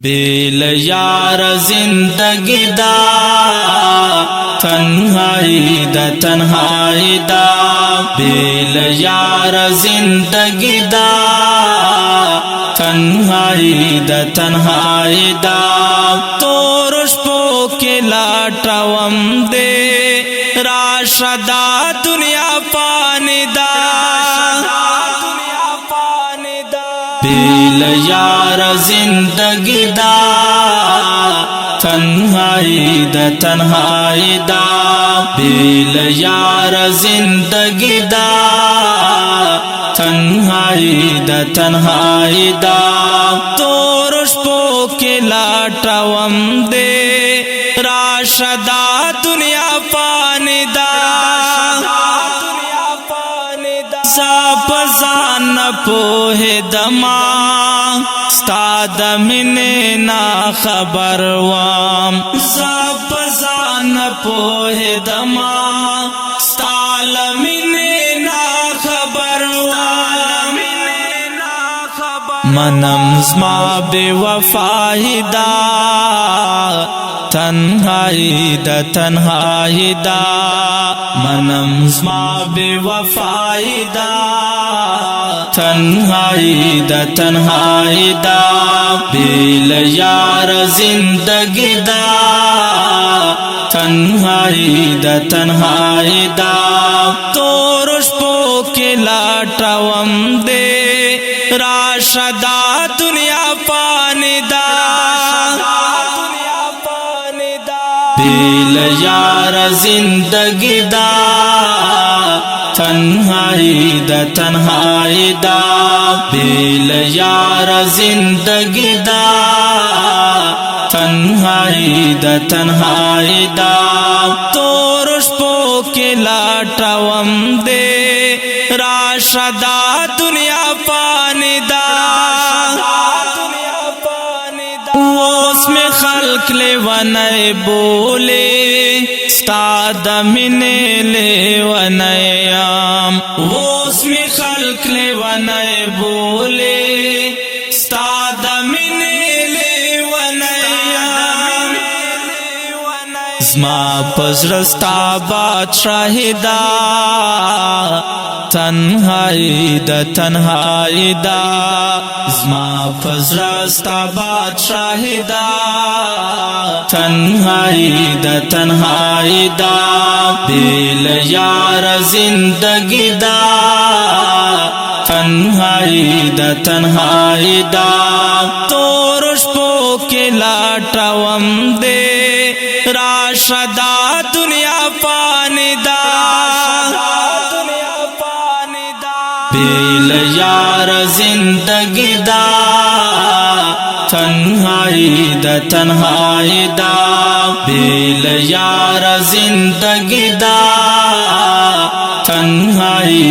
बेल यार जिंदगी दा तन्हाई दा बेल यार जिंदगी दा तन्हाई दा तोरुष्पो के लाटवम दे राशदा दुनिया पानी दा बेल यार जिंदगी दा तन्हाई दा बेल यार जिंदगी दा तन्हाई दा तोरुष्पो के लाटवम दे राशदा दुनिया पानी दा साप जान पोहे दमा स्ताद मिने ना खबर वाम साप जान पोहे दमा स्ताल मिने ना खबर वाम मनम ज़मा बेवफाई दा तन्हाई दा मनम ज़मा बेवफाई दा तन्हाई दा बेल यार जिंदगी दा तन्हाई दा तोरुष्पो के लाटवम दे राशदा दुनिया पानी दा बेल यार जिंदगी दा तन्हाई दा बेल यार जिंदगी दा तन्हाई दा तोरुष्पो के लाटवम दे राशदा दुनिया पानी दा उसमें खल्क ले वनय बोले स्ताद मिने ले वनयाम उसमें खल्क ले वनय बोले स्ताद मिने ले वनयाम ज़मा पज़रस्ता बादशाही दा तन्हाई दा ज़मा पज़रस्ता बादशाही दा तन्हाई दा बेल यार जिंदगी दा तन्हाई दा तोरुष्पो के लाटवम दे राशदा दुनिया पानी दा बेल यार जिंदगी दा तन्हाई दा बेल यार जिंदगी दा तन्हाई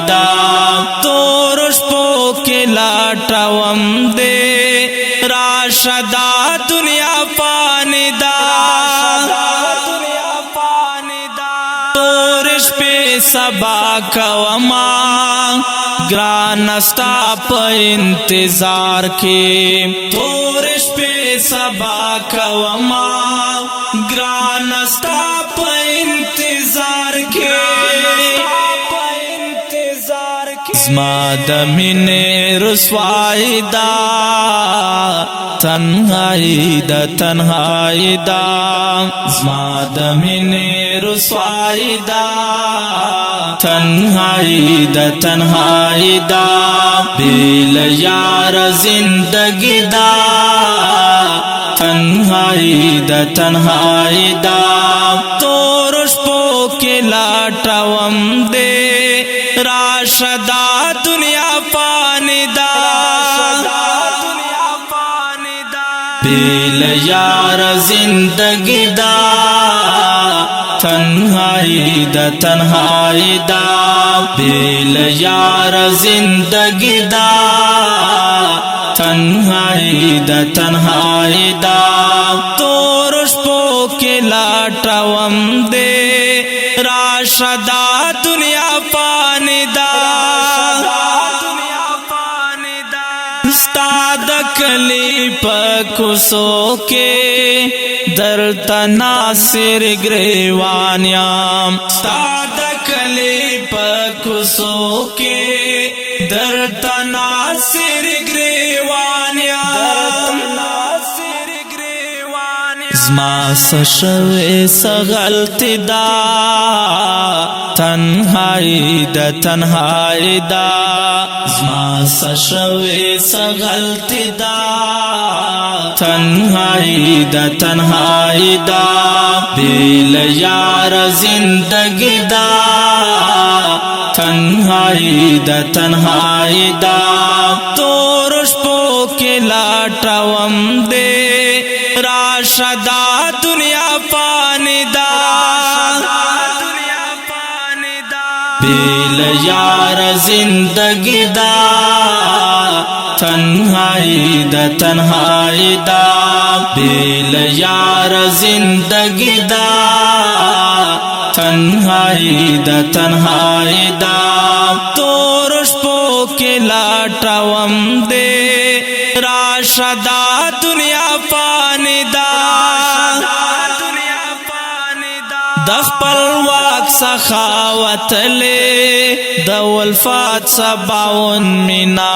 दा तोरुष्पो के लाटवम दे राशदा दुनिया पानी दा तोरिश पे सबा कवमा ग्रानस्ता प इंतजार के तोरिश पे सबा कवमा ग्रानस्ता प इंतजार के ज़मा दमिने रुसवाई दा तन्हाई दा ज़मा दमिने रुसवाई दा तन्हाई दा बेल यार जिंदगी दा तन्हाई दा तोरुष्पो के लाटवम दे राशदा दुनिया पानी दा बेल यार जिंदगी दा तन्हाई दा बेल यार जिंदगी दा तन्हाई दा तोरुष्पो के लाटवम दे राशदा दुनिया पानी दा उस्ताद कली پکوسو کے درتا ناصر گریوانیام ستا د کلی پکوسو کے درتا ناصر گریوانیام زما سشوی سغلطی دا تنہائی دا تنہائی دا زما سشوی سغلطی دا تنہائی دا تنہائی دا بیل یار زندگی دا تنہائی دا تنہائی دا تورش پو کے لاٹاوم دے راشدا دنیا پانی دا بیل یار زندگی دا تنہائی دا تنہائی دا بیل یار زندگی دا تنہائی دا تنہائی دا تورش پو کے لاٹاوم دے راشدا دنیا پانی دا دخپل واک سخاوت لے دولفات سباون منا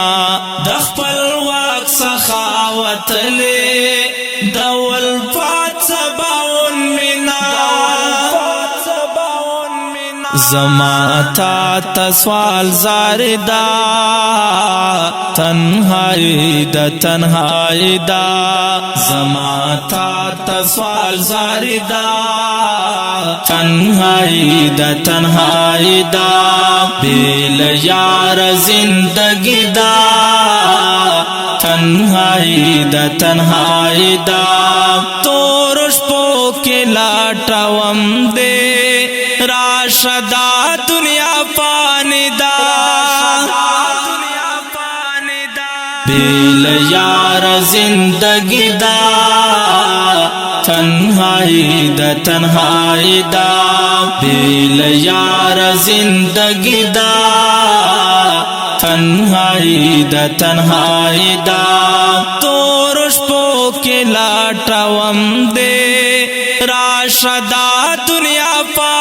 دخپل واک سخاوت لے دولفات سباون منا زما تا تسوال زاردا تنہائی دا تنہائی دا زما تا تسوال زاردا تنہائی دا تنہائی دا بیل یار زندگی دا تنہائی دا تنہائی دا تورش پو کے لاٹاوم دے راشدا دنیا پانی دا بیل یار زندگی دا تنہائی دا تنہائی دا بیل یار زندگی دا تنہائی دا تنہائی دا تورش پو کے لاٹاوم دے راشدا دنیا پانی